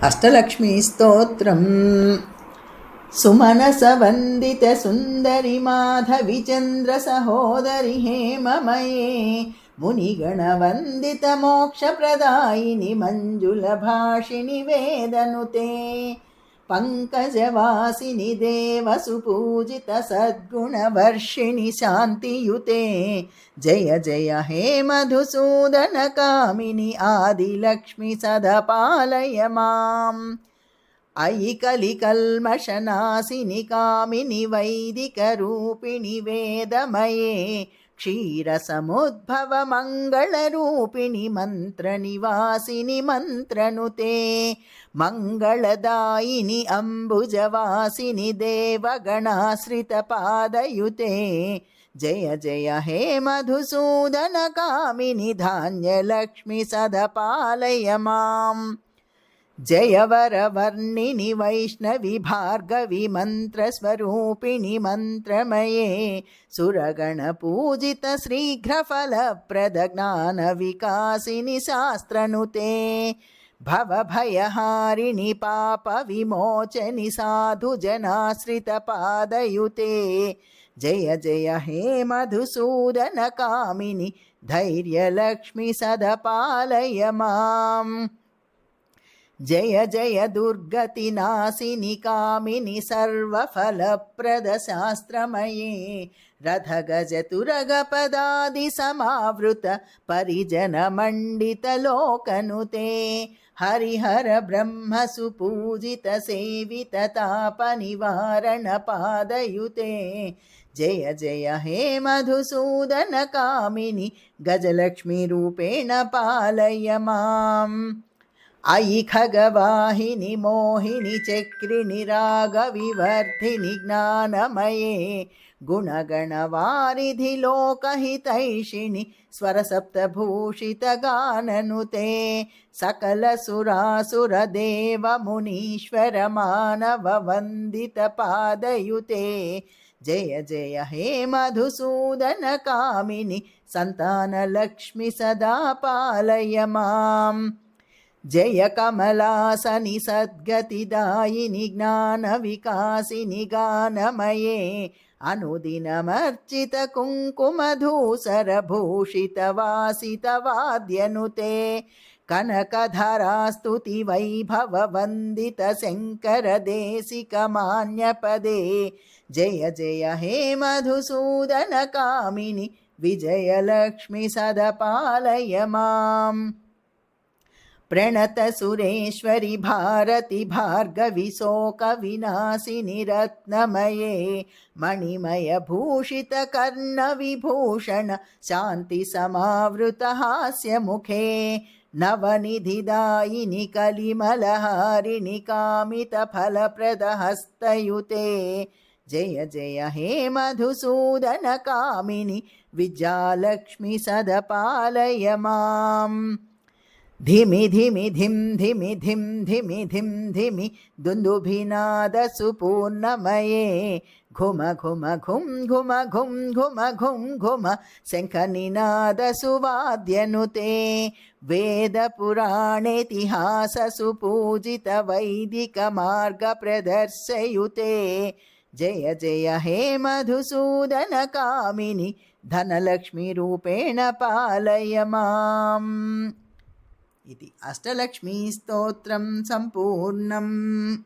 अष्टलक्ष्मीस्तोत्रम्। सुमनसवन्दितसुन्दरि माधविचन्द्रसहोदरि हेममये मुनिगणवन्दितमोक्षप्रदायिनि मञ्जुलभाषिणि वेदनुते पङ्कजवासिनि देवसुपूजितसद्गुणवर्षिणि शान्तियुते जय जय हे मधुसूदनकामिनि आदिलक्ष्मि सदा पालय माम्। अयि कलिकल्मषनाशिनि कामिनि वैदिकरूपिणि वेदमये क्षीरसमुद्भव मङ्गलरूपिणि मन्त्रनिवासिनि मन्त्रनुते मङ्गलदायिनि अम्बुजवासिनि देवगणाश्रितपादयुते जय जय हे मधुसूदनकामिनि धान्यलक्ष्मि सदा पालय माम्। जयवरवर्णिनि वैष्णवि भार्गवि मन्त्रस्वरूपिणि मन्त्रमये सुरगणपूजित शीघ्रफलप्रद ज्ञानविकासिनि शास्त्रनुते भवभयहारिणि पापविमोचनि साधुजनाश्रितपादयुते जय जय हे मधुसूदनकामिनि धैर्यलक्ष्मि सदा पालय माम्। जय जय दुर्गतिनाशिनि कामिनि सर्वफलप्रदशास्त्रमये रथगजतुरगपदादिसमावृत परिजनमण्डितलोकनुते हरिहर ब्रह्मसुपूजित सेविततापनिवारणपादयुते जय जय हे मधुसूदनकामिनि गजलक्ष्मीरूपेण पालय माम्। अयि खगवाहिनि मोहिनि चक्रिणि रागविवर्धिनि ज्ञानमये गुणगणवारिधि लोकहितैषिणि स्वरसप्तभूषितगाननुते सकलसुरासुरदेवमुनीश्वर मानववन्दितपादयुते जय जय हे मधुसूदनकामिनि सन्तानलक्ष्मि सदा पालय माम्। जय कमलासनि सद्गतिदायिनि ज्ञानविकासिनि गानमये अनुदिनमर्चित कुङ्कुमधूसरभूषितवासितवाद्यनुते कनकधरास्तुति वैभववन्दित शङ्करदेशिकमान्यपदे जय जय हे मधुसूदनकामिनि विजयलक्ष्मि सदा पालय माम्। प्रणतसुरेश्वरि भारति भार्गवि शोकविनाशिनि रत्नमये मणिमयभूषितकर्णविभूषण शान्तिसमावृतहास्यमुखे नवनिधिदायिनि कलिमलहारिणि कामितफलप्रदहस्तयुते जय जय हे मधुसूदनकामिनि विद्यालक्ष्मि सदा पालय माम्। धिमि धिमि धिं धिमि धिं धिमि धिं धिमि दुन्दुभिनादसुपूर्णमये घुम घुम घुं घुम घुं घुम घुं घुम शङ्खनिनादसुवाद्यनुते वेदपुराणेतिहाससुपूजित वैदिकमार्गप्रदर्शयुते जय जय हे मधुसूदनकामिनि धनलक्ष्मीरूपेण पालय माम्। इति अष्टलक्ष्मीस्तोत्रं सम्पूर्णम्।